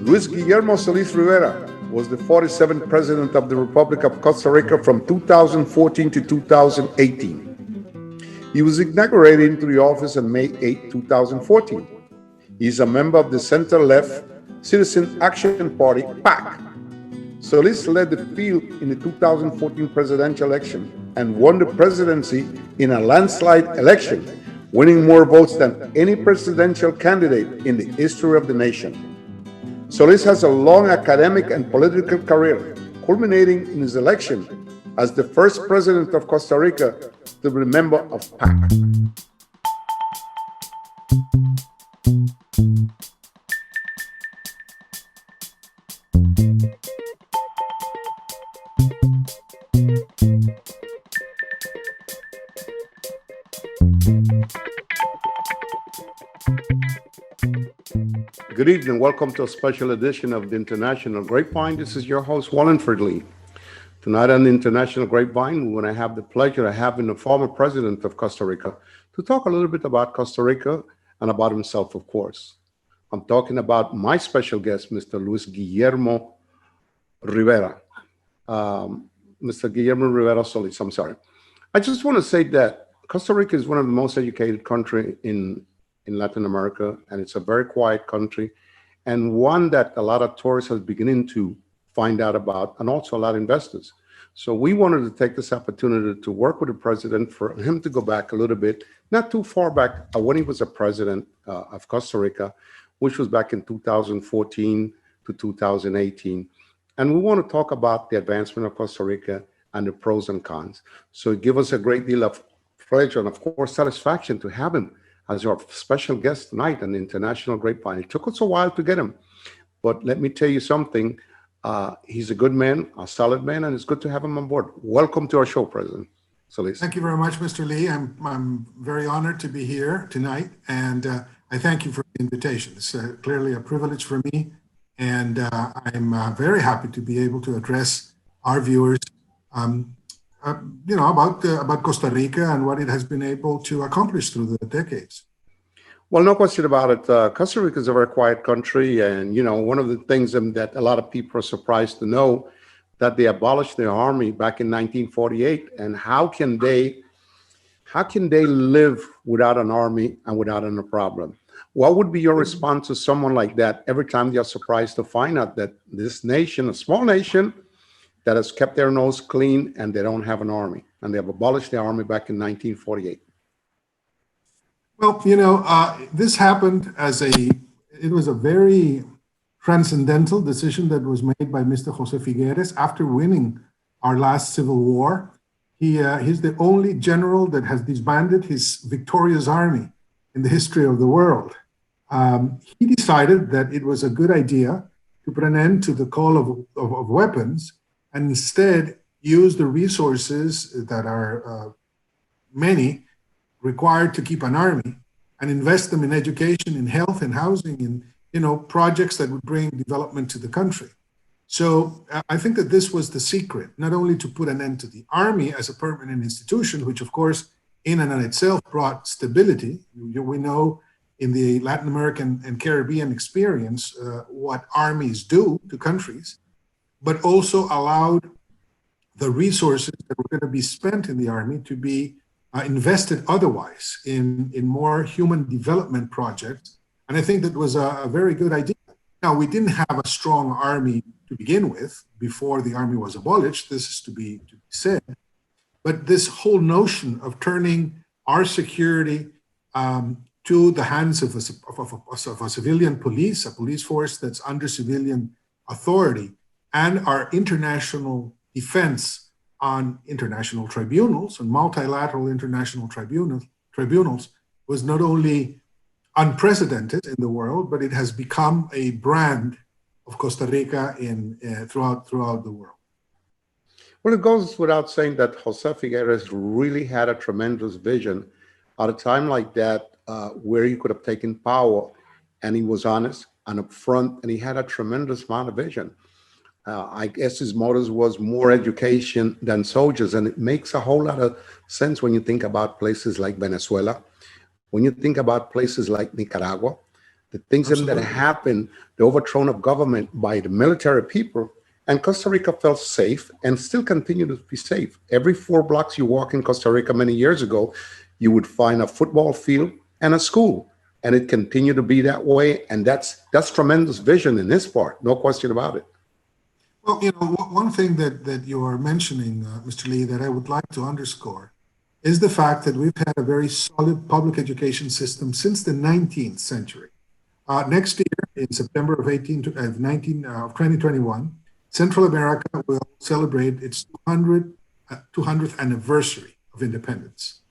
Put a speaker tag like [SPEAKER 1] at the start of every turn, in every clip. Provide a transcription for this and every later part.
[SPEAKER 1] Luis Guillermo Solis Rivera was the 47th President of the Republic of Costa Rica from 2014 to 2018. He was inaugurated into the office on May 8, 2014. He is a member of the center-left Citizen Action Party, PAC. Solis led the field in the 2014 presidential election and won the presidency in a landslide election, winning more votes than any presidential candidate in the history of the nation. Solis has a long academic and political career, culminating in his election as the first president of Costa Rica to be a member of PAC. Good evening. Welcome to a special edition of the International Grapevine. This is your host, Wallingford Lee. Tonight on the International Grapevine, we're going to have the pleasure of having the former president of Costa Rica to talk a little bit about Costa Rica and about himself, of course. I'm talking about my special guest, Mr. Luis Guillermo Rivera. Mr. Guillermo Rivera Solis, I'm sorry. I just want to say that Costa Rica is one of the most educated countries in Latin America, and it's a very quiet country, and one that a lot of tourists are beginning to find out about, and also a lot of investors. So we wanted to take this opportunity to work with the president for him to go back a little bit, not too far back when he was a president of Costa Rica, which was back in 2014 to 2018. And we want to talk about the advancement of Costa Rica and the pros and cons. So it gives us a great deal of pleasure and, of course, satisfaction to have him as our special guest tonight on the International Grapevine. It took us a while to get him, but let me tell you something. He's a good man, a solid man, and it's good to have him on board. Welcome to our show, President Solis.
[SPEAKER 2] Thank you very much, Mr. Lee. I'm very honored to be here tonight, and I thank you for the invitation. It's clearly a privilege for me, and I'm very happy to be able to address our viewers about Costa Rica and what it has been able to accomplish through the decades.
[SPEAKER 1] Well, no question about it. Costa Rica is a very quiet country, and one of the things that a lot of people are surprised to know that they abolished their army back in 1948, and how can they live without an army and without a problem? What would be your response to someone like that every time you're surprised to find out that this nation, a small nation, that has kept their nose clean and they don't have an army, and they have abolished the army back in 1948?
[SPEAKER 2] Well, this happened it was a very transcendental decision that was made by Mr. Jose Figueres after winning our last civil war. He's the only general that has disbanded his victorious army in the history of the world. He decided that it was a good idea to put an end to the call of weapons and instead use the resources that are many required to keep an army and invest them in education, in health, in housing, in projects that would bring development to the country. So I think that this was the secret, not only to put an end to the army as a permanent institution, which of course in and of itself brought stability. We know in the Latin American and Caribbean experience what armies do to countries, but also allowed the resources that were going to be spent in the army to be invested otherwise in more human development projects. And I think that was a very good idea. Now, we didn't have a strong army to begin with before the army was abolished. This is to be said. But this whole notion of turning our security to the hands of a civilian police, a police force that's under civilian authority, and our international defense on international tribunals and multilateral international tribunals was not only unprecedented in the world, but it has become a brand of Costa Rica throughout the world.
[SPEAKER 1] Well, it goes without saying that Jose Figueres really had a tremendous vision at a time like that, where he could have taken power, and he was honest and upfront, and he had a tremendous amount of vision. I guess his motto was more education than soldiers, and it makes a whole lot of sense when you think about places like Venezuela, when you think about places like Nicaragua, the things that
[SPEAKER 2] Absolutely.
[SPEAKER 1] happened, the overthrow of government by the military people, and Costa Rica felt safe and still continue to be safe. Every 4 blocks you walk in Costa Rica many years ago, you would find a football field and a school. And it continued to be that way. And that's tremendous vision in this part, no question about it.
[SPEAKER 2] Well, you know, one thing that you are mentioning, Mr. Lee, that I would like to underscore is the fact that we've had a very solid public education system since the 19th century. Next year, in September of 2021, Central America will celebrate its 200th anniversary of independence.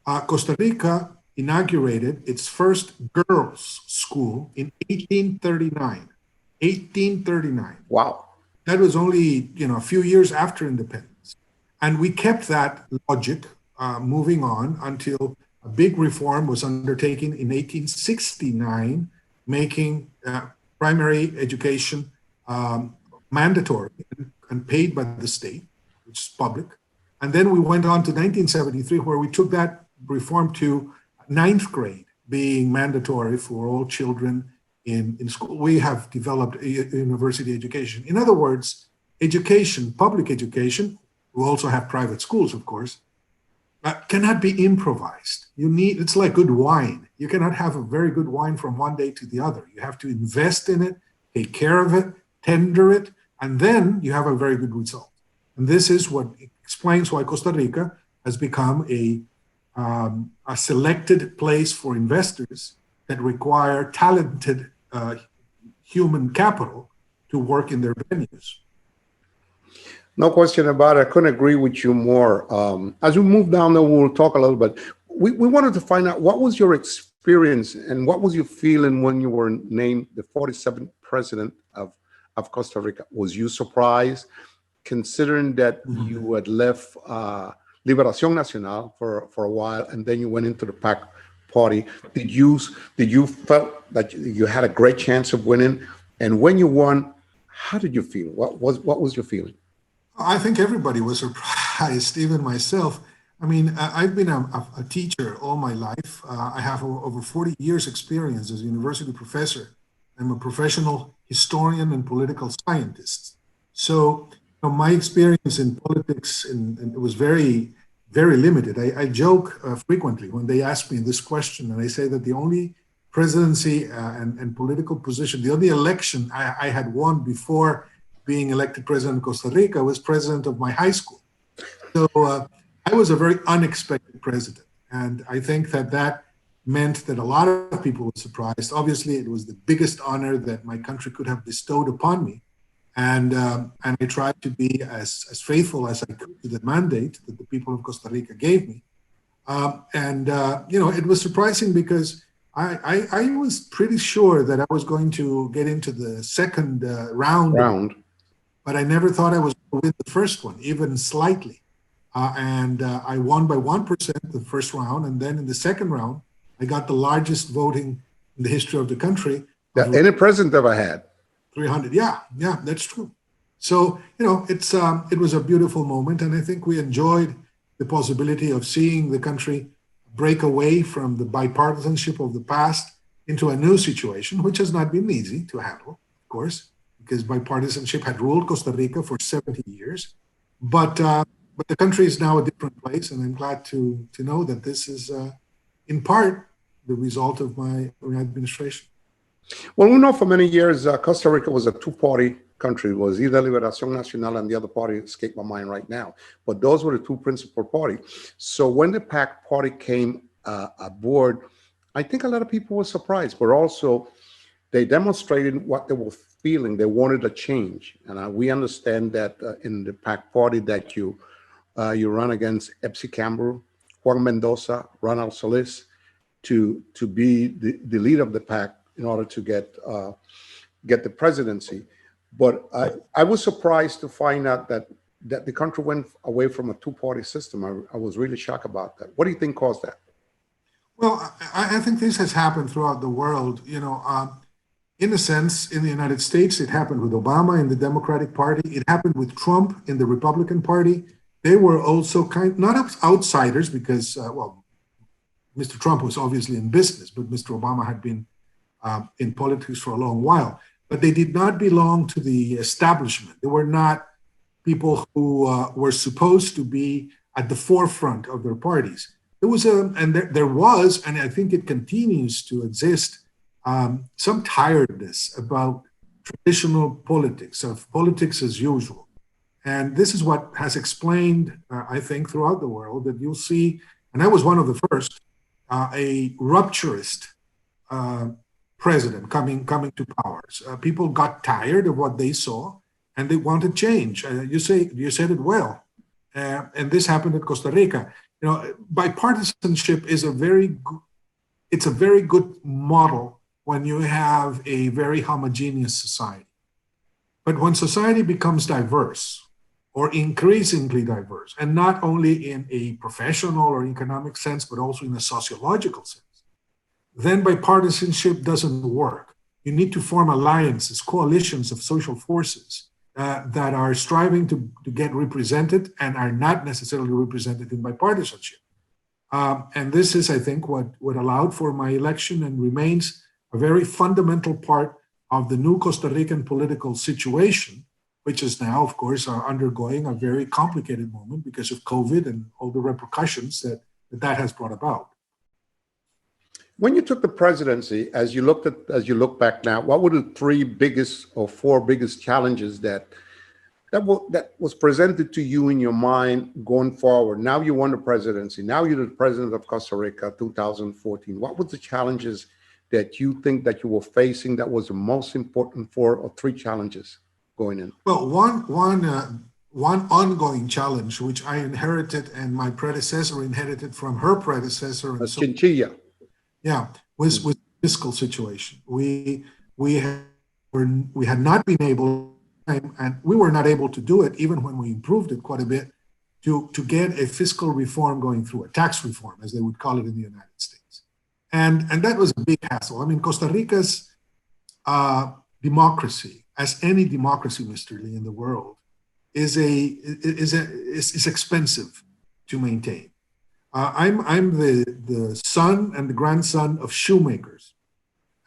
[SPEAKER 2] Costa Rica inaugurated its first girls' school in 1839. 1839.
[SPEAKER 1] Wow.
[SPEAKER 2] That was only, you know, a few years after independence. And we kept that logic moving on until a big reform was undertaken in 1869, making primary education mandatory and paid by the state, which is public. And then we went on to 1973, where we took that reform to 9th grade being mandatory for all children in school. We have developed a university education. In other words, education, public education, we also have private schools, of course, cannot be improvised. It's like good wine. You cannot have a very good wine from one day to the other. You have to invest in it, take care of it, tender it, and then you have a very good result. And this is what explains why Costa Rica has become a selected place for investors that require talented human capital to work in their venues.
[SPEAKER 1] No question about it. I couldn't agree with you more. As we move down, though, we'll talk a little bit. We wanted to find out, what was your experience and what was your feeling when you were named the 47th president of Costa Rica? Was you surprised, considering that you had left Liberación Nacional for a while and then you went into the PAC party? Did you felt that you had a great chance of winning? And when you won, how did you feel? What was your feeling?
[SPEAKER 2] I think everybody was surprised, even myself. I mean, I've been a teacher all my life. I have over 40 years experience as a university professor. I'm a professional historian and political scientist. So my experience in politics it was very, very limited. I joke frequently when they ask me this question, and I say that the only presidency and political position, the only election I had won before being elected president of Costa Rica was president of my high school. So I was a very unexpected president. And I think that meant that a lot of people were surprised. Obviously, it was the biggest honor that my country could have bestowed upon me. And I tried to be as faithful as I could to the mandate that the people of Costa Rica gave me. It was surprising because I was pretty sure that I was going to get into the second round. But I never thought I was going to win the first one, even slightly. I won by 1% the first round. And then in the second round, I got the largest voting in the history of the country.
[SPEAKER 1] That any president ever had.
[SPEAKER 2] 300. Yeah, that's true. So, it was a beautiful moment. And I think we enjoyed the possibility of seeing the country break away from the bipartisanship of the past into a new situation, which has not been easy to handle, of course, because bipartisanship had ruled Costa Rica for 70 years. But the country is now a different place, and I'm glad to know that this is, in part, the result of my administration.
[SPEAKER 1] Well, we know for many years Costa Rica was a two-party country. It was either Liberación Nacional and the other party escaped my mind right now. But those were the two principal parties. So when the PAC party came aboard, I think a lot of people were surprised, but also they demonstrated what they were feeling. They wanted a change. And we understand that in the PAC party that you run against Epsi Campbell, Juan Mendoza, Ronald Solis to be the leader of the PAC in order to get the presidency. But I was surprised to find out that the country went away from a two-party system. I was really shocked about that. What do you think caused that?
[SPEAKER 2] Well, I think this has happened throughout the world. In a sense, in the United States, it happened with Obama in the Democratic Party. It happened with Trump in the Republican Party. They were also not outsiders because, Mr. Trump was obviously in business, but Mr. Obama had been in politics for a long while, but they did not belong to the establishment. They were not people who were supposed to be at the forefront of their parties. There was there was, and I think it continues to exist, some tiredness about traditional politics, of politics as usual. And this is what has explained, I think, throughout the world that you'll see, and I was one of the first, a rupturist president coming to powers. People got tired of what they saw, and they wanted change. You said it well, and this happened at Costa Rica. You know, bipartisanship is a very good model when you have a very homogeneous society. But when society becomes diverse, or increasingly diverse, and not only in a professional or economic sense, but also in a sociological sense, then bipartisanship doesn't work. You need to form alliances, coalitions of social forces that are striving to get represented and are not necessarily represented in bipartisanship. And this is, I think, what allowed for my election and remains a very fundamental part of the new Costa Rican political situation, which is now, of course, undergoing a very complicated moment because of COVID and all the repercussions that has brought about.
[SPEAKER 1] When you took the presidency, as you look back now, what were the three biggest or four biggest challenges that was presented to you in your mind going forward? Now you won the presidency. Now you're the president of Costa Rica, 2014. What were the challenges that you think that you were facing that was the most important four or three challenges going in?
[SPEAKER 2] Well, one ongoing challenge, which I inherited and my predecessor inherited from her predecessor. And
[SPEAKER 1] Chinchilla.
[SPEAKER 2] Yeah, was fiscal situation. We had not been able, and we were not able to do it, even when we improved it quite a bit, to get a fiscal reform going through, a tax reform, as they would call it in the United States. And that was a big hassle. I mean, Costa Rica's democracy, as any democracy, Mr. Lee, in the world, is expensive to maintain. I'm the son and the grandson of shoemakers,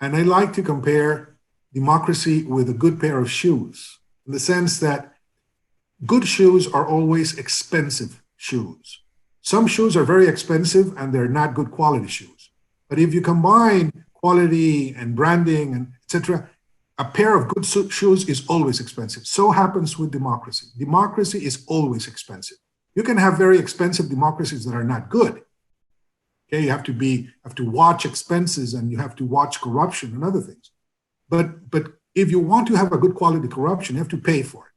[SPEAKER 2] and I like to compare democracy with a good pair of shoes, in the sense that good shoes are always expensive shoes. Some shoes are very expensive and they're not good quality shoes. But if you combine quality and branding and etc., a pair of good shoes is always expensive. So happens with democracy. Democracy is always expensive. You can have very expensive democracies that are not good. Okay, you have to watch expenses and you have to watch corruption and other things. But if you want to have a good quality corruption, you have to pay for it.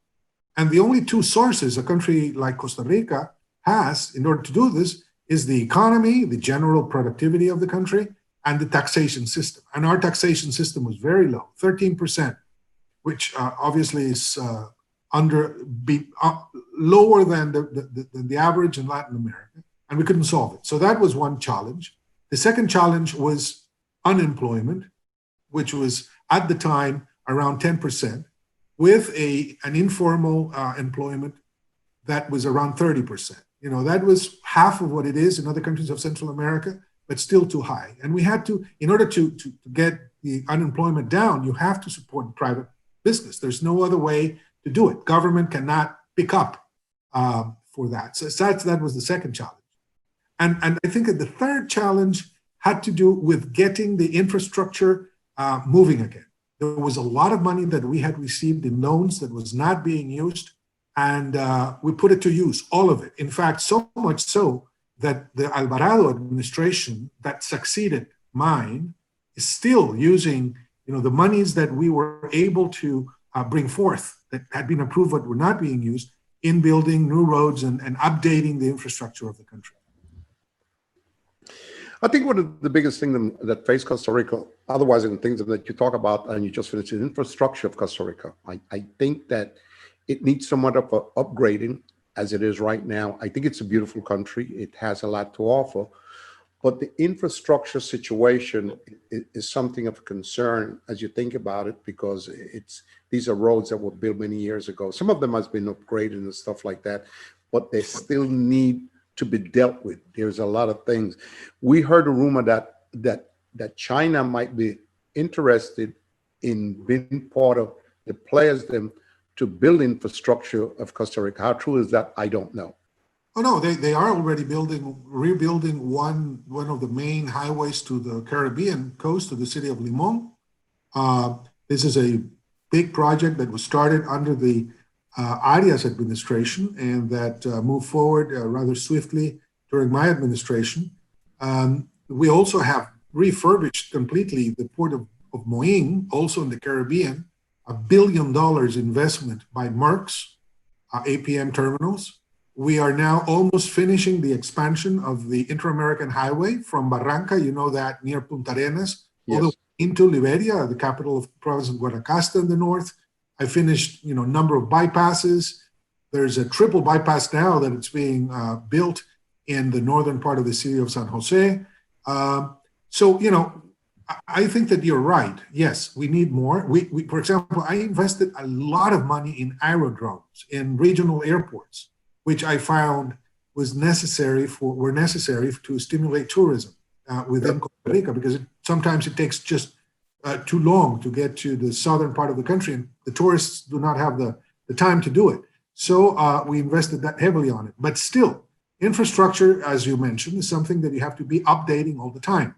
[SPEAKER 2] And the only two sources a country like Costa Rica has in order to do this is the economy, the general productivity of the country, and the taxation system. And our taxation system was very low, 13%, which obviously is lower than the average in Latin America, and we couldn't solve it. So that was one challenge. The second challenge was unemployment, which was at the time around 10%, with an informal employment that was around 30%. You know, that was half of what it is in other countries of Central America, but still too high. And we had to, in order to get the unemployment down, you have to support private business. There's no other way to do it. Government cannot pick up for that. So that was the second challenge. And I think that the third challenge had to do with getting the infrastructure moving again. There was a lot of money that we had received in loans that was not being used, and we put it to use, all of it. In fact, so much so that the Alvarado administration that succeeded mine is still using, you know, the monies that we were able to bring forth that had been approved but were not being used in building new roads and updating the infrastructure of the country.
[SPEAKER 1] I think one of the biggest things that face Costa Rica, otherwise than things that you talk about and you just finished, the infrastructure of Costa Rica. I think that it needs somewhat of an upgrading as it is right now. I think it's a beautiful country. It has a lot to offer, but the infrastructure situation is something of concern as you think about it, because these are roads that were built many years ago. Some of them has been upgraded and stuff like that, but they still need to be dealt with. There's a lot of things. We heard a rumor that China might be interested in being part of the players them to build infrastructure of Costa Rica. How true is that? I don't know.
[SPEAKER 2] Oh no, they are already rebuilding one of the main highways to the Caribbean coast, to the city of Limon. This is a big project that was started under the Arias administration and that moved forward rather swiftly during my administration. We also have refurbished completely the port of Moín, also in the Caribbean, $1 billion investment by Merck's APM terminals. We are now almost finishing the expansion of the Inter-American Highway from Barranca, you know that, near Punta Arenas, all the way into Liberia, the capital of the province of Guanacaste in the north. I finished, number of bypasses. There's a triple bypass now that it's being built in the northern part of the city of San Jose. I think that you're right. Yes, we need more. We, for example, I invested a lot of money in aerodromes, in regional airports, which I found were necessary to stimulate tourism within Costa Rica, because sometimes it takes just too long to get to the southern part of the country, and the tourists do not have the time to do it. So we invested that heavily on it. But still, infrastructure, as you mentioned, is something that you have to be updating all the time.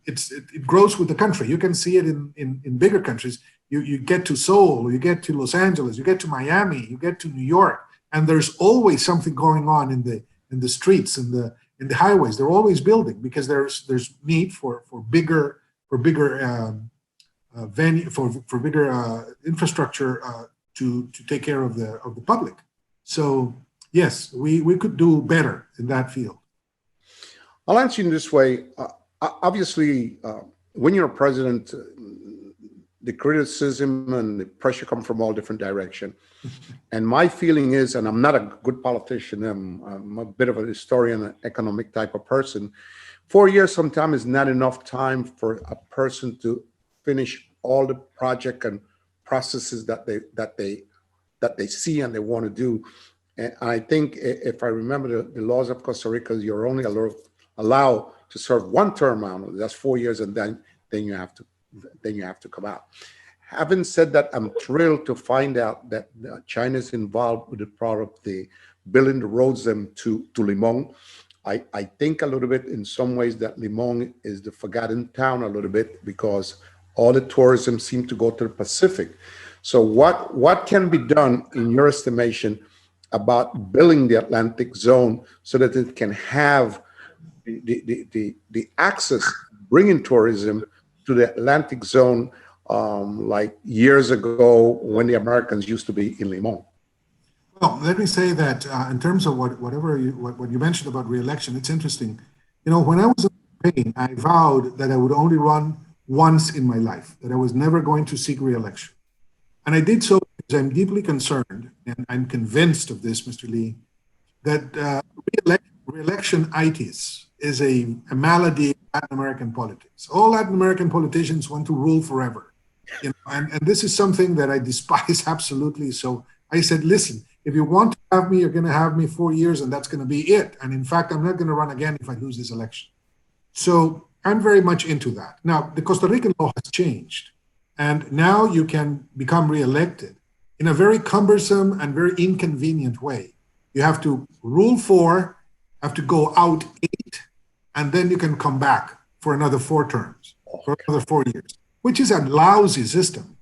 [SPEAKER 2] It grows with the country. You can see it in bigger countries. You get to Seoul, you get to Los Angeles, you get to Miami, you get to New York, and there's always something going on in the streets, in the highways. They're always building because there's need for bigger infrastructure to take care of the public. So yes, we could do better in that field.
[SPEAKER 1] I'll answer you in this way. Obviously, when you're a president, the criticism and the pressure come from all different directions. And my feeling is, and I'm not a good politician, I'm a bit of a historian, an economic type of person. 4 years sometimes is not enough time for a person to finish all the project and processes that they see and they want to do. And I think, if I remember the laws of Costa Rica, you're only allowed to serve one term out. That's 4 years, and then you have to come out. Having said that, I'm thrilled to find out that China is involved with the product, the building the roads them to Limon. I think a little bit in some ways that Limon is the forgotten town a little bit, because all the tourism seem to go to the Pacific. So what can be done in your estimation about building the Atlantic zone so that it can have the access, bringing tourism to the Atlantic zone, like years ago when the Americans used to be in Limon?
[SPEAKER 2] Well, let me say that in terms of what you mentioned about re-election, it's interesting. When I was in campaign, I vowed that I would only run once in my life, that I was never going to seek re-election. And I did so because I'm deeply concerned, and I'm convinced of this, Mr. Lee, that re-electionitis is a malady of Latin American politics. All Latin American politicians want to rule forever. And this is something that I despise absolutely. So I said, listen, if you want to have me, you're going to have me 4 years, and that's going to be it. And in fact, I'm not going to run again if I lose this election. So I'm very much into that. Now, the Costa Rican law has changed, and now you can become reelected in a very cumbersome and very inconvenient way. You have to rule 4, have to go out 8, and then you can come back for another 4 terms, for another 4 years, which is a lousy system.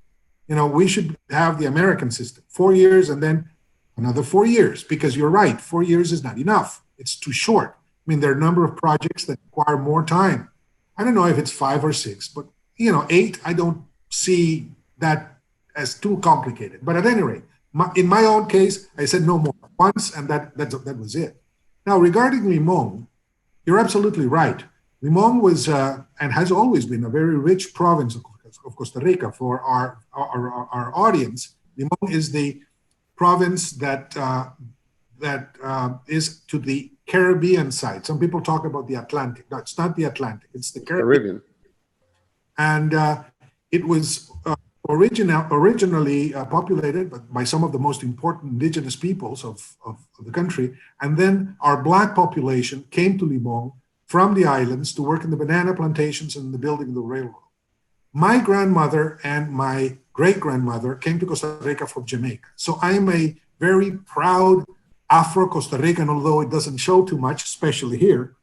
[SPEAKER 2] We should have the American system, 4 years and then another 4 years, because you're right, 4 years is not enough. It's too short. I mean, there are a number of projects that require more time. I don't know if it's 5 or 6, but 8, I don't see that as too complicated. But at any rate, in my own case, I said no more, once, and that was it. Now, regarding Limon, you're absolutely right. Limon was and has always been a very rich province of Costa Rica. For our audience, Limon is the province that is to the Caribbean side. Some people talk about the Atlantic. No, it's not the Atlantic. It's the Caribbean. And it was originally populated by some of the most important indigenous peoples of the country. And then our Black population came to Limon from the islands to work in the banana plantations and the building of the railroad. My grandmother and my great-grandmother came to Costa Rica from Jamaica. So I am a very proud Afro-Costa Rican, although it doesn't show too much, especially here.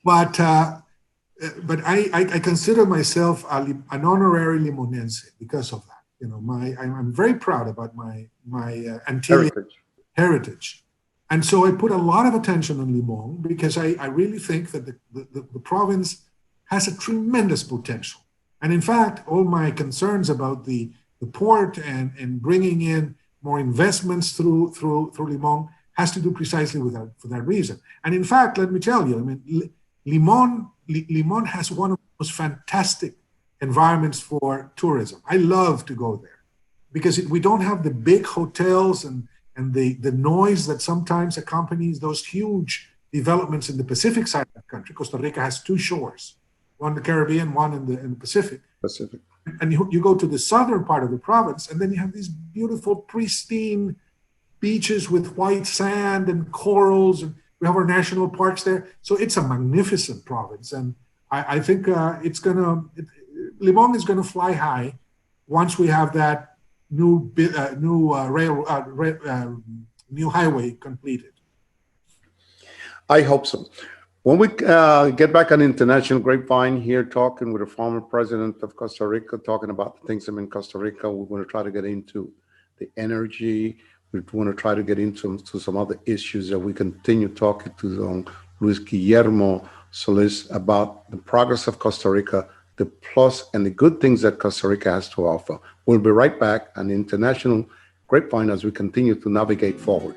[SPEAKER 2] But I consider myself an honorary Limonense because of that. You know, I'm very proud about my Antillean heritage. And so I put a lot of attention on Limon because I really think that the province has a tremendous potential. And in fact, all my concerns about the port and bringing in more investments through Limon has to do precisely with that, for that reason. And in fact, let me tell you, I mean, Limon has one of the most fantastic environments for tourism. I love to go there because we don't have the big hotels and the noise that sometimes accompanies those huge developments in the Pacific side of the country. Costa Rica has two shores, one in the Caribbean, one in the Pacific. And you go to the southern part of the province, and then you have these beautiful, pristine beaches with white sand and corals, and we have our national parks there. So it's a magnificent province, and I think Limon is gonna fly high once we have that new highway completed.
[SPEAKER 1] I hope so. When we get back on International Grapevine here, talking with the former president of Costa Rica, talking about the things in Costa Rica, we're going to try to get into the energy. We want to try to get into some other issues that we continue talking to Luis Guillermo Solis about the progress of Costa Rica, the plus and the good things that Costa Rica has to offer. We'll be right back on International Grapevine as we continue to navigate forward.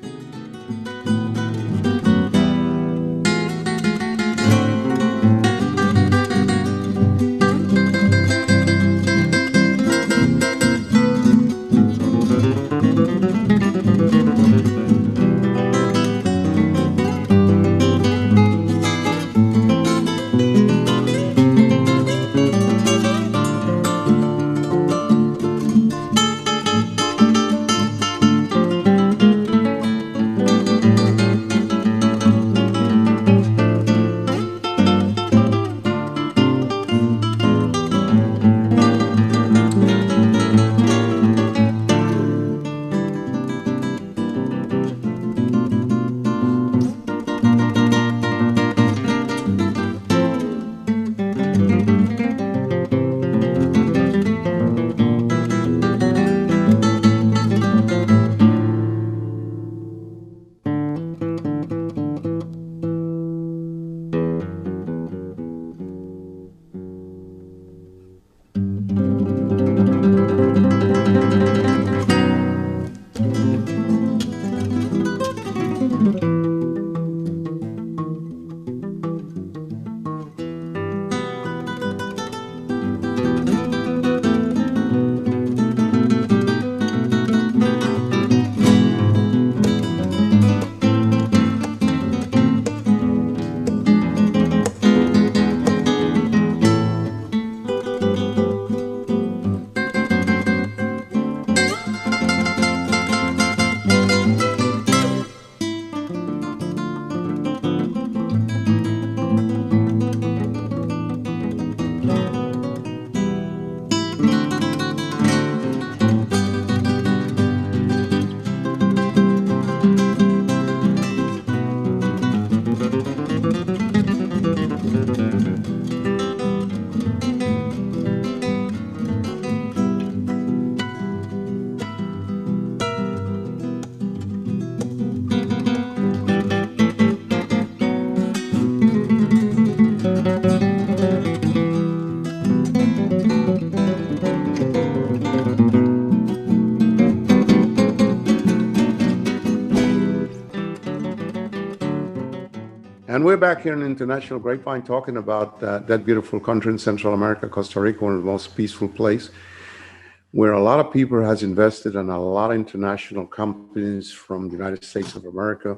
[SPEAKER 1] And we're back here in International Grapevine talking about that beautiful country in Central America, Costa Rica, one of the most peaceful places, where a lot of people has invested and a lot of international companies from the United States of America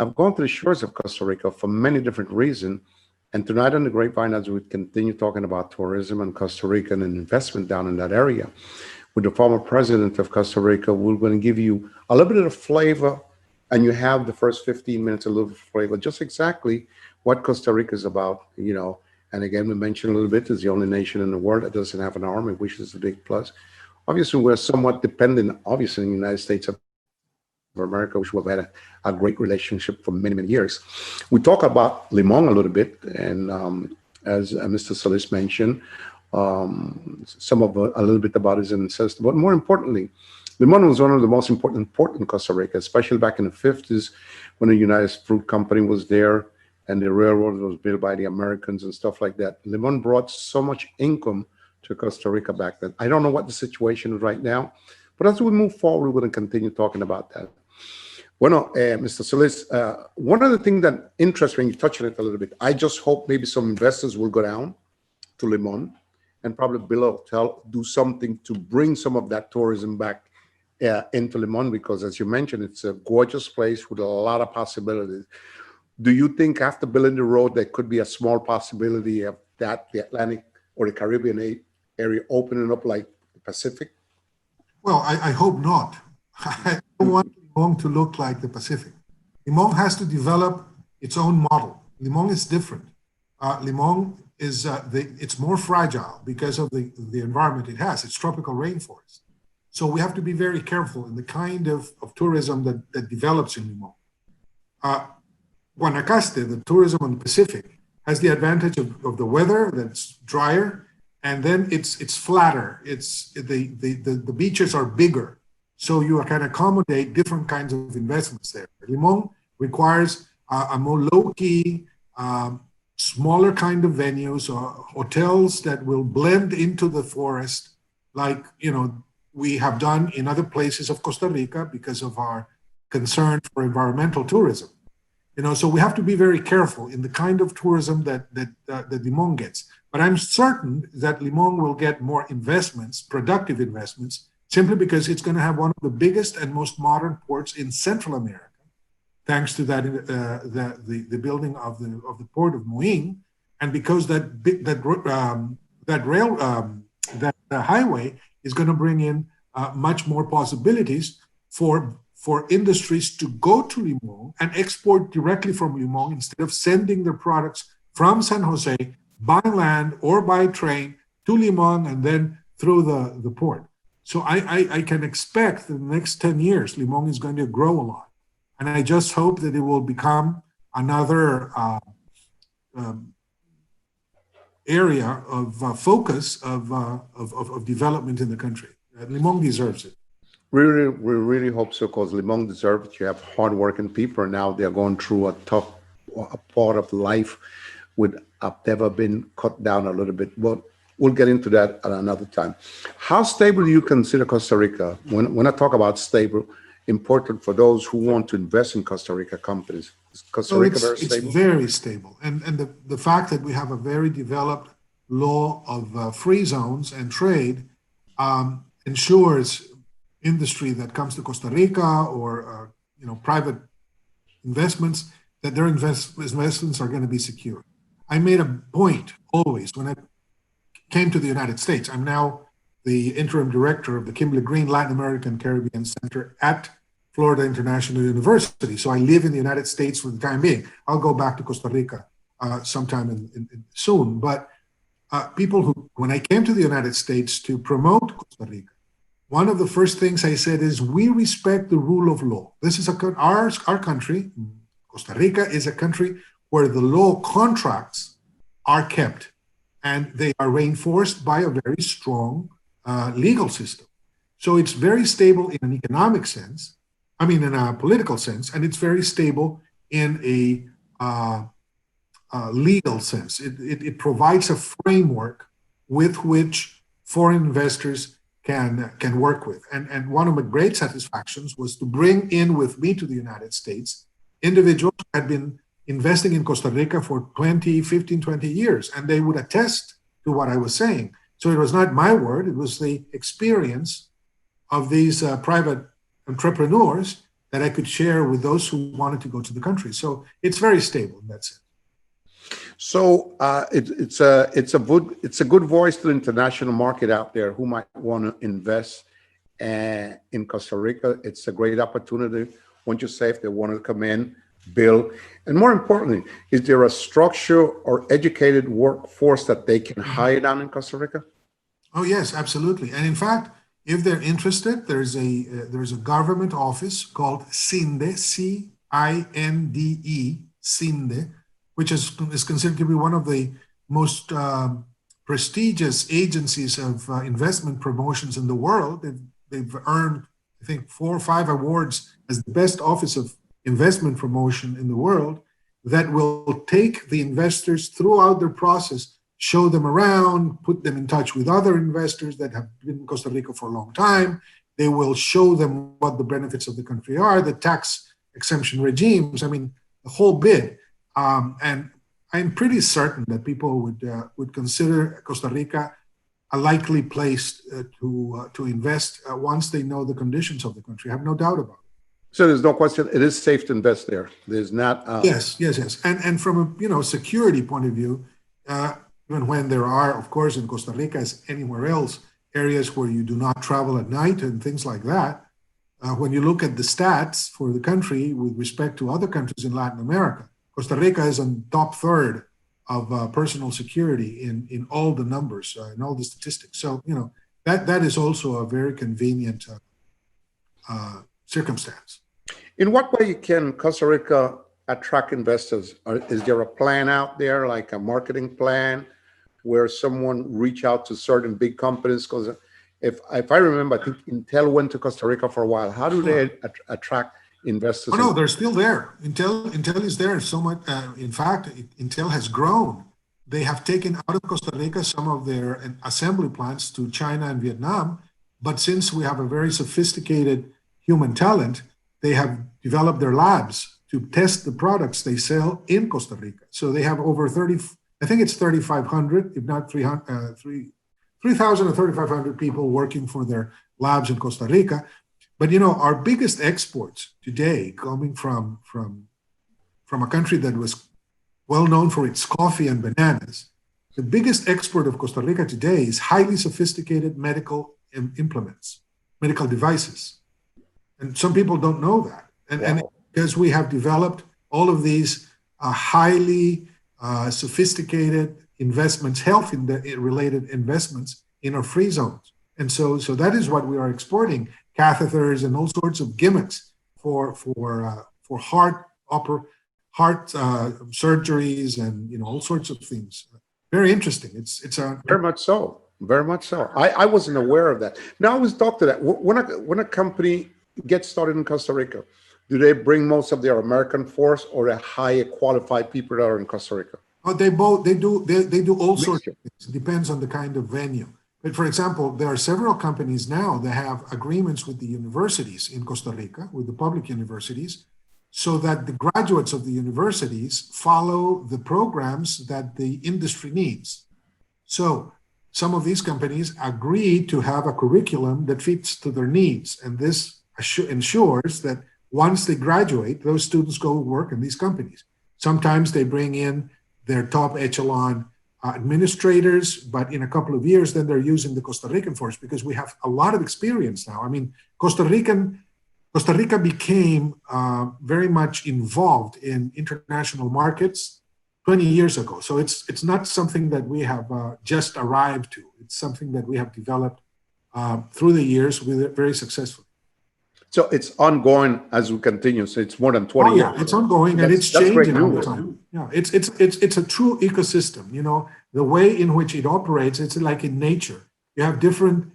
[SPEAKER 1] have gone to the shores of Costa Rica for many different reasons. And tonight on the Grapevine, as we continue talking about tourism and Costa Rica and investment down in that area, with the former president of Costa Rica, we're going to give you a little bit of flavor, and you have the first 15 minutes, a little flavor, just exactly what Costa Rica is about, you know, And again, we mentioned a little bit, it's the only nation in the world that doesn't have an army, which is a big plus. Obviously, we're somewhat dependent, obviously, in the United States of America, which we've had a great relationship for many, many years. We talk about limon a little bit, and as Mr. Solis mentioned, some of a little bit about his ancestors, but more importantly, limon was one of the most important port in Costa Rica, especially back in the 50s when the United Fruit Company was there and the railroad was built by the Americans and stuff like that. Limon brought so much income to Costa Rica back then. I don't know what the situation is right now, but as we move forward, we're going to continue talking about that. Well, Mr. Solis, one of the things that interests me, you touched on it a little bit, I just hope maybe some investors will go down to Limon and probably build a hotel, do something to bring some of that tourism back into Limon, because as you mentioned, it's a gorgeous place with a lot of possibilities. Do you think after building the road, there could be a small possibility of that, the Atlantic or the Caribbean area opening up like the Pacific?
[SPEAKER 2] Well, I hope not. I don't want Limon to look like the Pacific. Limon has to develop its own model. Limon is different. Limon is it's more fragile because of the environment it has. It's tropical rainforest. So we have to be very careful in the kind of tourism that develops in Limon. Guanacaste, the tourism on the Pacific, has the advantage of the weather that's drier, and then it's flatter. The beaches are bigger, so you can accommodate different kinds of investments there. Limon requires a more low-key, smaller kind of venues or hotels that will blend into the forest, like we have done in other places of Costa Rica because of our concern for environmental tourism. So we have to be very careful in the kind of tourism that Limon gets. But I'm certain that Limon will get more investments, productive investments, simply because it's going to have one of the biggest and most modern ports in Central America, thanks to that the building of the port of Moín, and because that highway is going to bring in much more possibilities for industries to go to Limon and export directly from Limon instead of sending their products from San Jose by land or by train to Limon and then through the port. So I can expect in the next 10 years, Limon is going to grow a lot. And I just hope that it will become another area of focus of development in the country. Limon deserves it.
[SPEAKER 1] We really hope so, because Limon deserves it. You have hardworking people now. They're going through a tough part of life with never been cut down a little bit. But we'll get into that at another time. How stable do you consider Costa Rica? When I talk about stable, important for those who want to invest in Costa Rica companies. Is Costa Rica very stable?
[SPEAKER 2] It's very stable. And the fact that we have a very developed law of free zones and trade ensures industry that comes to Costa Rica or private investments, that their investments are going to be secure. I made a point always when I came to the United States. I'm now the interim director of the Kimberly Green Latin American Caribbean Center at Florida International University. So I live in the United States for the time being. I'll go back to Costa Rica sometime soon. But people who, when I came to the United States to promote Costa Rica, one of the first things I said is, we respect the rule of law. This is our country. Costa Rica is a country where the law contracts are kept, and they are reinforced by a very strong legal system. So it's very stable in an economic sense, in a political sense, and it's very stable in a legal sense. It provides a framework with which foreign investors can work with. And one of my great satisfactions was to bring in with me to the United States individuals who had been investing in Costa Rica for 15, 20 years, and they would attest to what I was saying. So it was not my word, it was the experience of these private entrepreneurs that I could share with those who wanted to go to the country. So it's very stable in that sense.
[SPEAKER 1] So it's a good voice to the international market out there who might want to invest in Costa Rica. It's a great opportunity. Once you say if they want to come in, Bill? And more importantly, is there a structure or educated workforce that they can hire down in Costa Rica?
[SPEAKER 2] Oh, yes, absolutely. And in fact, if they're interested, there's a government office called CINDE, CINDE, CINDE, which is considered to be one of the most prestigious agencies of investment promotions in the world. They've earned, I think, 4 or 5 awards as the best office of investment promotion in the world, that will take the investors throughout their process, show them around, put them in touch with other investors that have been in Costa Rica for a long time. They will show them what the benefits of the country are, the tax exemption regimes, I mean, the whole bit. And I'm pretty certain that people would consider Costa Rica a likely place to invest once they know the conditions of the country. I have no doubt about it.
[SPEAKER 1] So there's no question, it is safe to invest there. There's not.
[SPEAKER 2] Yes. And from a security point of view, even when there are, of course, in Costa Rica as anywhere else, areas where you do not travel at night and things like that, when you look at the stats for the country with respect to other countries in Latin America, Costa Rica is on top third of personal security in all the numbers, in all the statistics. So, that is also a very convenient circumstance.
[SPEAKER 1] In what way can Costa Rica attract investors? Is there a plan out there, like a marketing plan, where someone reach out to certain big companies? Because if I remember, I think Intel went to Costa Rica for a while. How do they attract investors?
[SPEAKER 2] Oh, no, they're still there. Intel is there so much. In fact, Intel has grown. They have taken out of Costa Rica some of their assembly plants to China and Vietnam. But since we have a very sophisticated human talent, they have developed their labs to test the products they sell in Costa Rica. So they have over 30, I think it's 3,500, if not 3,000 or 3,500 people working for their labs in Costa Rica. But our biggest exports today, coming from a country that was well known for its coffee and bananas, the biggest export of Costa Rica today is highly sophisticated medical implements, medical devices. And some people don't know that. And because we have developed all of these highly sophisticated investments, health-related investments in our free zones. And so that is what we are exporting, catheters and all sorts of gimmicks for heart surgeries and all sorts of things. Very interesting. It's
[SPEAKER 1] very much so. Very much so. I wasn't aware of that. Now I was talk to that. When a company gets started in Costa Rica, do they bring most of their American force or a high qualified people that are in Costa Rica?
[SPEAKER 2] Oh, they do all sorts of things. It depends on the kind of venue. But for example, there are several companies now that have agreements with the universities in Costa Rica, with the public universities, so that the graduates of the universities follow the programs that the industry needs. So some of these companies agree to have a curriculum that fits to their needs. And this ensures that once they graduate, those students go work in these companies. Sometimes they bring in their top echelon administrators, but in a couple of years, then they're using the Costa Rican force because we have a lot of experience now. I mean, Costa Rica became very much involved in international markets 20 years ago. So it's not something that we have just arrived to. It's something that we have developed through the years very successfully.
[SPEAKER 1] So it's ongoing as we continue. So it's more than 20 years.
[SPEAKER 2] Yeah, it's ongoing and it's changing all the time. Yeah, it's a true ecosystem. The way in which it operates, it's like in nature. You have different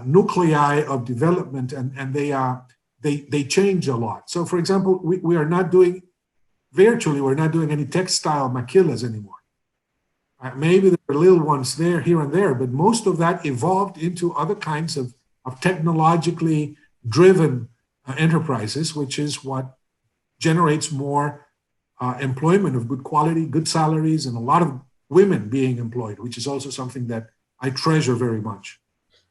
[SPEAKER 2] nuclei of development, and they change a lot. So, for example, we're not doing any textile maquilas anymore. Maybe there are little ones there, here and there, but most of that evolved into other kinds of technologically driven enterprises, which is what generates more employment of good quality, good salaries, and a lot of women being employed, which is also something that I treasure very much.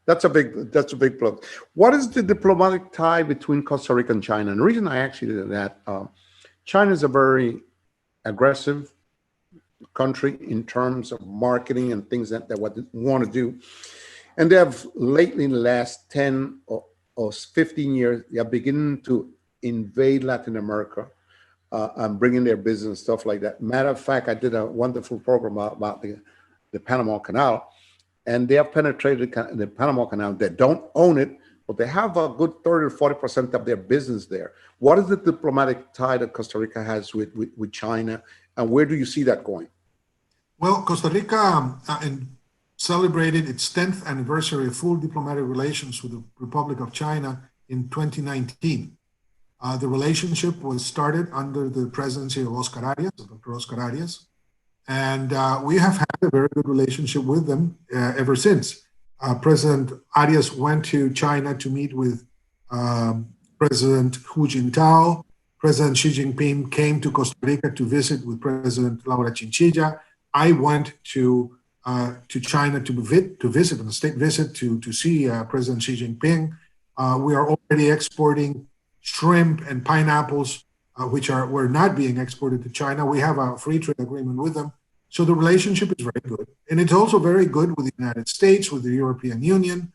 [SPEAKER 1] That's a big plus. What is the diplomatic tie between Costa Rica and China? And the reason I ask you that, China is a very aggressive country in terms of marketing and things that what they want to do. And they have lately, in the last 10 or 15 years, they are beginning to invade Latin America. and bringing their business, stuff like that. Matter of fact, I did a wonderful program about the Panama Canal, and they have penetrated the Panama Canal. They don't own it, but they have a good 30 or 40% of their business there. What is the diplomatic tie that Costa Rica has with China, and where do you see that going?
[SPEAKER 2] Well, Costa Rica celebrated its 10th anniversary of full diplomatic relations with the Republic of China in 2019. The relationship was started under the presidency of Dr. Oscar Arias, and we have had a very good relationship with them ever since. President Arias went to China to meet with President Hu Jintao. President Xi Jinping came to Costa Rica to visit with President Laura Chinchilla. I went to China to visit on a state visit to see President Xi Jinping. We are already exporting shrimp and pineapples, which were not being exported to China. We have a free trade agreement with them. So the relationship is very good. And it's also very good with the United States, with the European Union.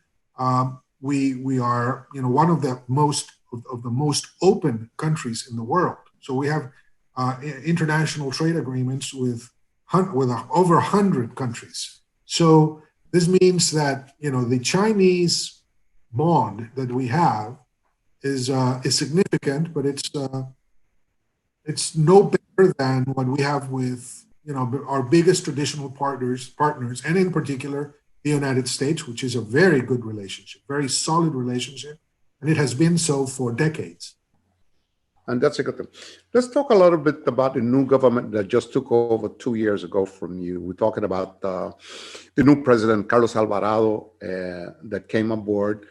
[SPEAKER 2] We are, one of the most open countries in the world. So we have international trade agreements with over 100 countries. So this means that, the Chinese bond that we have is significant, but it's no better than what we have with our biggest traditional partners, and in particular the United States, which is a very good relationship, very solid relationship, and it has been so for decades.
[SPEAKER 1] And that's a good thing. Let's talk a little bit about the new government that just took over 2 years ago from you. We're talking about the new president, Carlos Alvarado, that came aboard.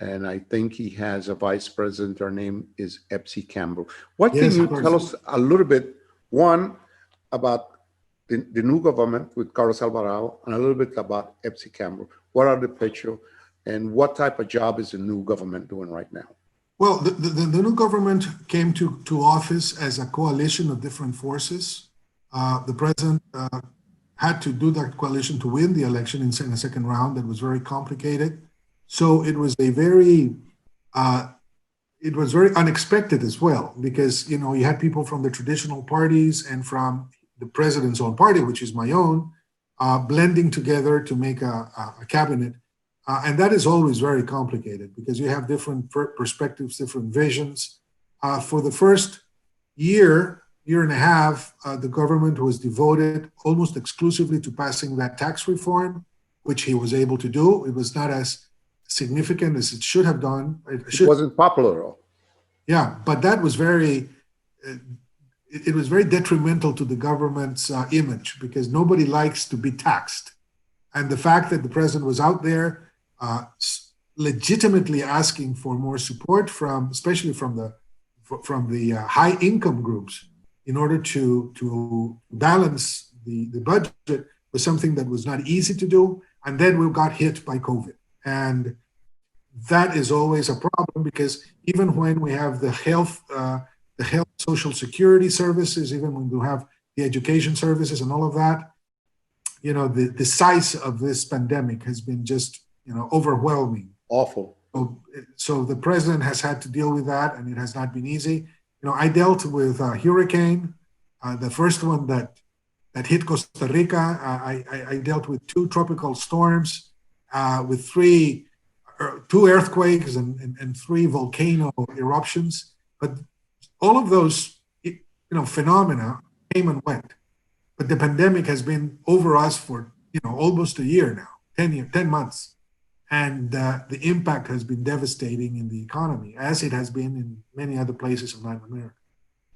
[SPEAKER 1] And I think he has a vice president. Her name is Epsi Campbell. What can you tell us a little bit, one, about the new government with Carlos Alvarado, and a little bit about Epsi Campbell? What are the picture, and what type of job is the new government doing right now?
[SPEAKER 2] Well, the new government came to office as a coalition of different forces. The president had to do that coalition to win the election in the second round. That was very complicated. So it was very unexpected as well, because you had people from the traditional parties and from the president's own party, which is my own, blending together to make a cabinet. And that is always very complicated because you have different perspectives, different visions. For the first year and a half, the government was devoted almost exclusively to passing that tax reform, which he was able to do. It was not as significant as it should have done.
[SPEAKER 1] It wasn't popular, though.
[SPEAKER 2] Yeah, but that was it was very detrimental to the government's image, because nobody likes to be taxed. And the fact that the president was out there legitimately asking for more support especially from the high income groups, in order to balance the budget, was something that was not easy to do. And then we got hit by COVID. And that is always a problem, because even when we have the health social security services, even when we have the education services and all of that, the size of this pandemic has been just, overwhelming.
[SPEAKER 1] Awful.
[SPEAKER 2] So the president has had to deal with that, and it has not been easy. I dealt with a hurricane, the first one that hit Costa Rica. I dealt with 2 tropical storms, with 2 earthquakes and 3 volcano eruptions. But all of those, phenomena came and went. But the pandemic has been over us for, almost a year now, 10 months. And the impact has been devastating in the economy, as it has been in many other places in Latin America.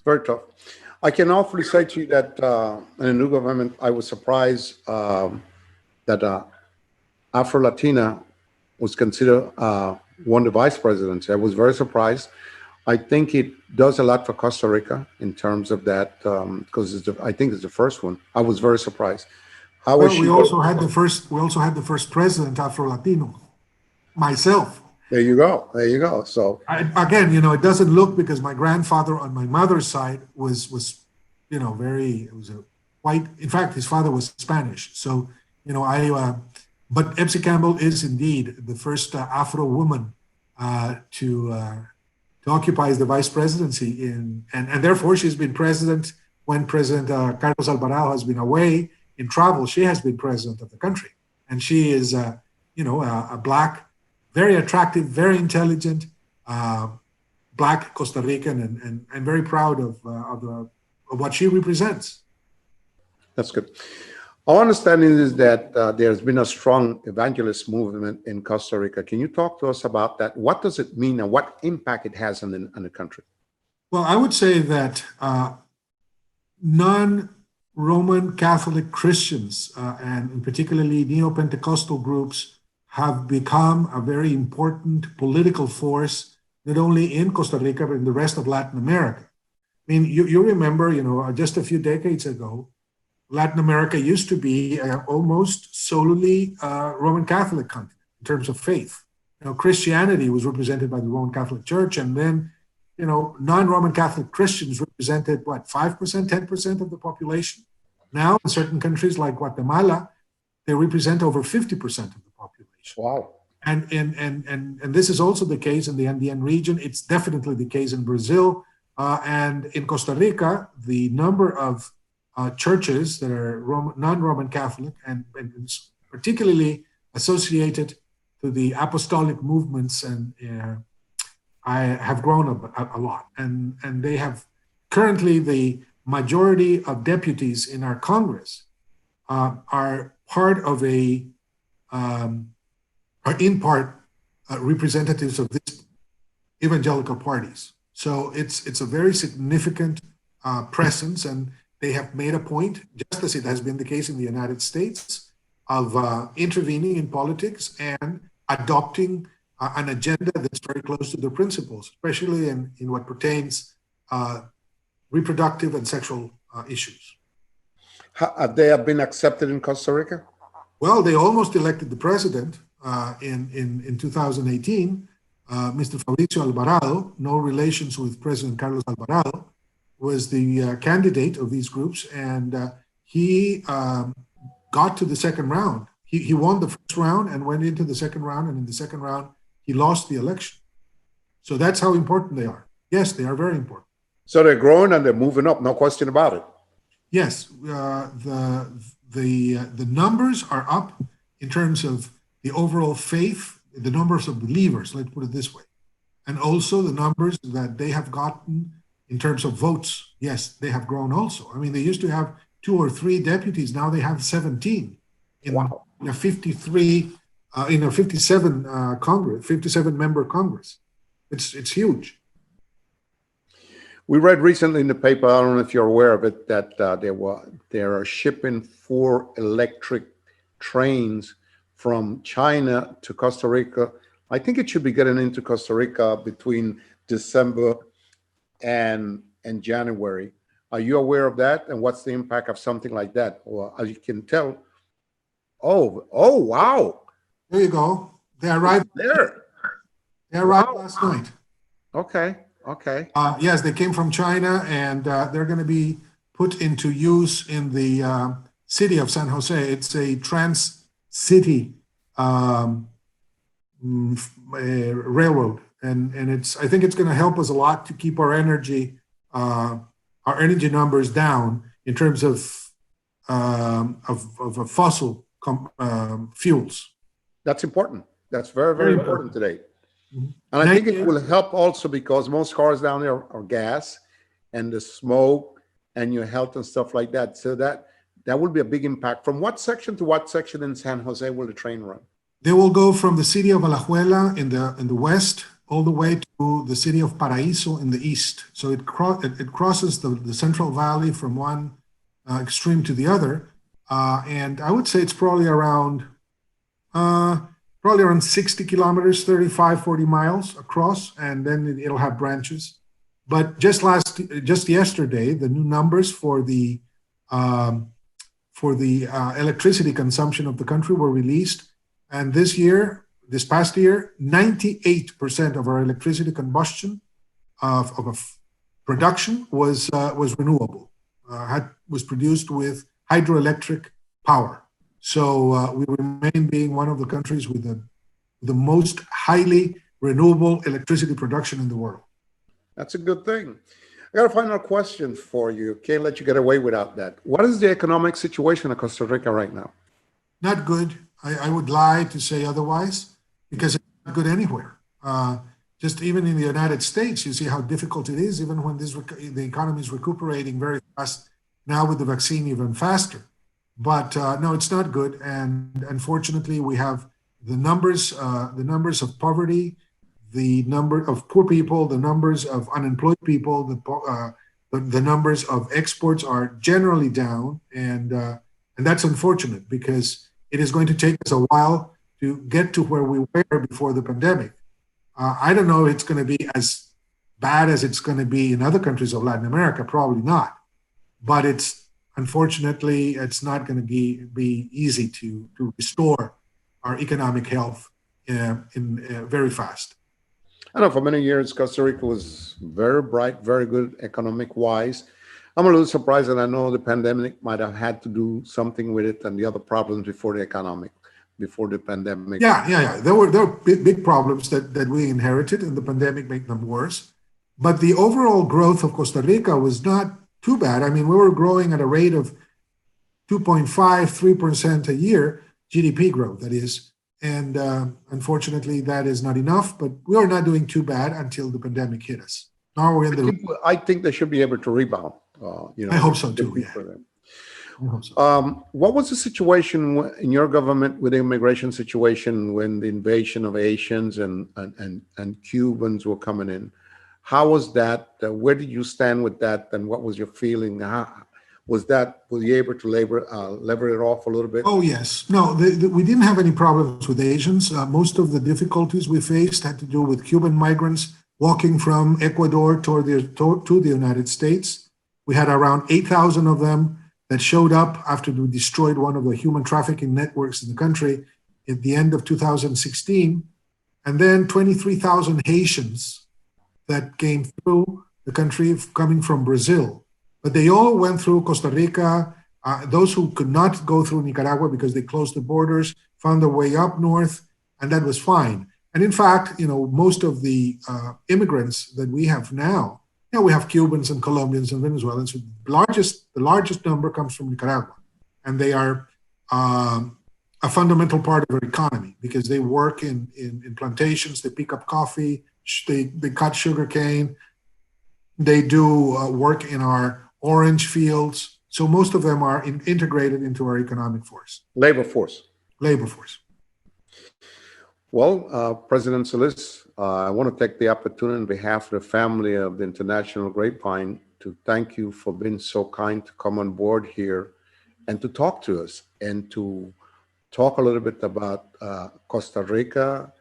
[SPEAKER 1] Very tough. I can awfully say to you that in the new government, I was surprised that Afro-Latina was considered one of the vice presidents. I was very surprised. I think it does a lot for Costa Rica in terms of that, because I think it's the first one. I was very surprised.
[SPEAKER 2] We also had the first president Afro-Latino, myself.
[SPEAKER 1] There you go. So
[SPEAKER 2] again, it doesn't look, because my grandfather on my mother's side was it was a white. In fact, his father was Spanish. So, but Epsi Campbell is indeed the first Afro woman to to occupy the vice presidency and therefore she's been president when President Carlos Alvarado has been away in travel. She has been president of the country, and she is, a black, very attractive, very intelligent black Costa Rican, and I'm very proud of what she represents.
[SPEAKER 1] That's good. Our understanding is that there's been a strong evangelist movement in Costa Rica. Can you talk to us about that? What does it mean and what impact it has on the country?
[SPEAKER 2] Well, I would say that non-Roman Catholic Christians, and particularly neo-Pentecostal groups, have become a very important political force, not only in Costa Rica, but in the rest of Latin America. I mean, you remember, just a few decades ago, Latin America used to be almost solely Roman Catholic country in terms of faith. Christianity was represented by the Roman Catholic Church, and then, non-Roman Catholic Christians represented, 5%, 10% of the population. Now, in certain countries like Guatemala, they represent over 50% of the population.
[SPEAKER 1] Wow.
[SPEAKER 2] And this is also the case in the Andean region. It's definitely the case in Brazil. And in Costa Rica, the number of churches that are non-Roman Catholic and particularly associated to the apostolic movements and I have grown a lot. And they have currently the majority of deputies in our Congress are part of are in part representatives of these evangelical parties. So it's a very significant presence, and they have made a point, just as it has been the case in the United States, of intervening in politics and adopting an agenda that's very close to their principles, especially in what pertains reproductive and sexual issues.
[SPEAKER 1] Have they been accepted in Costa Rica?
[SPEAKER 2] Well, they almost elected the president in 2018. Mr. Fabricio Alvarado, no relations with President Carlos Alvarado, was the candidate of these groups, and he got to the second round. He won the first round and went into the second round, and in the second round, he lost the election. So that's how important they are. Yes, they are very important.
[SPEAKER 1] So they're growing and they're moving up, no question about it.
[SPEAKER 2] Yes, the numbers are up in terms of the overall faith, the numbers of believers, let's put it this way, and also the numbers that they have gotten in terms of votes. Yes, they have grown also. I mean, they used to have 2 or 3 deputies. Now they have 17 in a 57 Congress, 57 member Congress. It's huge.
[SPEAKER 1] We read recently in the paper, I don't know if you're aware of it, that they are shipping 4 electric trains from China to Costa Rica. I think it should be getting into Costa Rica between December and January. Are you aware of that? And what's the impact of something like that? Well, as you can tell, oh, wow.
[SPEAKER 2] There you go. They arrived
[SPEAKER 1] there.
[SPEAKER 2] They arrived last night.
[SPEAKER 1] Okay.
[SPEAKER 2] Yes, they came from China, and they're going to be put into use in the city of San Jose. It's a trans-city railroad, and I think it's going to help us a lot to keep our energy numbers down in terms of fossil fuels.
[SPEAKER 1] That's important. That's very, very important today.
[SPEAKER 2] Mm-hmm.
[SPEAKER 1] And I think it will help also because most cars down there are gas, and the smoke and your health and stuff like that. So that will be a big impact. From what section to what section in San Jose will the train run?
[SPEAKER 2] They will go from the city of Alajuela in the west all the way to the city of Paraíso in the east. So it crosses the Central Valley from one extreme to the other. And I would say it's probably around 60 kilometers, 35, 40 miles across, and then it'll have branches. But just yesterday, the new numbers for the electricity consumption of the country were released. And this past year, 98% of our electricity combustion of production was renewable, was produced with hydroelectric power. So we remain being one of the countries with the most highly renewable electricity production in the world.
[SPEAKER 1] That's a good thing. I got a final question for you. Can't let you get away without that. What is the economic situation of Costa Rica right now?
[SPEAKER 2] Not good. I would lie to say otherwise because it's not good anywhere. Just even in the United States, you see how difficult it is, even when the economy is recuperating very fast. Now with the vaccine, even faster. But no, it's not good. And unfortunately, we have the numbers of poverty, the number of poor people, the numbers of unemployed people, the numbers of exports are generally down, and that's unfortunate because it is going to take us a while to get to where we were before the pandemic. I don't know if it's going to be as bad as it's going to be in other countries of Latin America, probably not, but unfortunately it's not going to be easy to restore our economic health very fast.
[SPEAKER 1] I know for many years, Costa Rica was very bright, very good economic wise. I'm a little surprised, and I know the pandemic might have had to do something with it and the other problems before the pandemic.
[SPEAKER 2] Yeah. There were big problems that we inherited, and the pandemic made them worse. But the overall growth of Costa Rica was not too bad. I mean, we were growing at a rate of 2.5, 3% a year, GDP growth, that is. And unfortunately, that is not enough, but we are not doing too bad until the pandemic hit us. Now we're in
[SPEAKER 1] I think they should be able to rebound.
[SPEAKER 2] I hope so too. Yeah. I hope so.
[SPEAKER 1] What was the situation in your government with the immigration situation when the invasion of Asians and Cubans were coming in? How was that? Where did you stand with that? And what was your feeling? Were you able to lever it off a little bit?
[SPEAKER 2] Oh, yes. No, we didn't have any problems with Asians. Most of the difficulties we faced had to do with Cuban migrants walking from Ecuador to the United States. We had around 8,000 of them that showed up after we destroyed one of the human trafficking networks in the country at the end of 2016. And then 23,000 Haitians that came through the country coming from Brazil. But they all went through Costa Rica. Those who could not go through Nicaragua because they closed the borders found their way up north, and that was fine. And in fact, most of the immigrants that we have now, we have Cubans and Colombians and Venezuelans. The largest number comes from Nicaragua, and they are a fundamental part of our economy because they work in plantations. They pick up coffee. They cut sugar cane. They do work in our orange fields. So most of them are integrated into our economic force.
[SPEAKER 1] Labor force. Well, President Solis, I want to take the opportunity on behalf of the family of the International Grapevine to thank you for being so kind to come on board here and to talk to us and to talk a little bit about Costa Rica,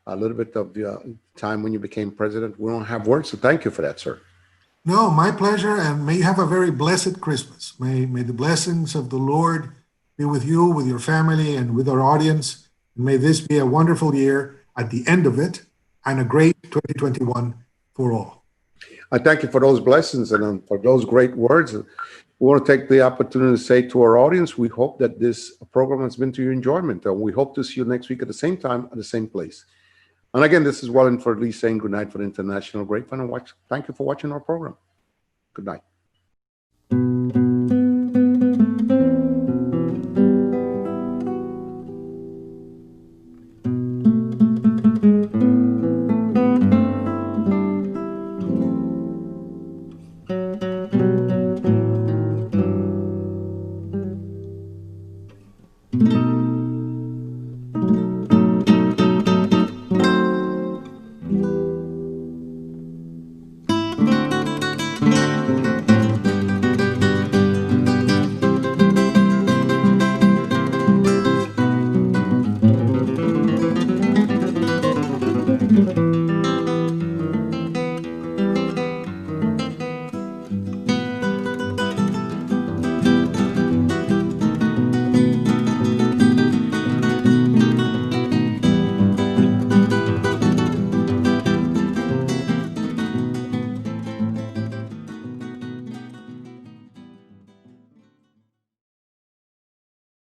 [SPEAKER 1] a little bit of the time when you became president. We don't have words, so thank you for that, sir.
[SPEAKER 2] No, my pleasure, and may you have a very blessed Christmas. May the blessings of the Lord be with you, with your family, and with our audience. May this be a wonderful year at the end of it and a great 2021 for all.
[SPEAKER 1] I thank you for those blessings and for those great words. We want to take the opportunity to say to our audience, we hope that this program has been to your enjoyment, and we hope to see you next week at the same time, at the same place. And again, this is Wallingford Lee saying good night for the International Grapevine, and thank you for watching our program. Good night.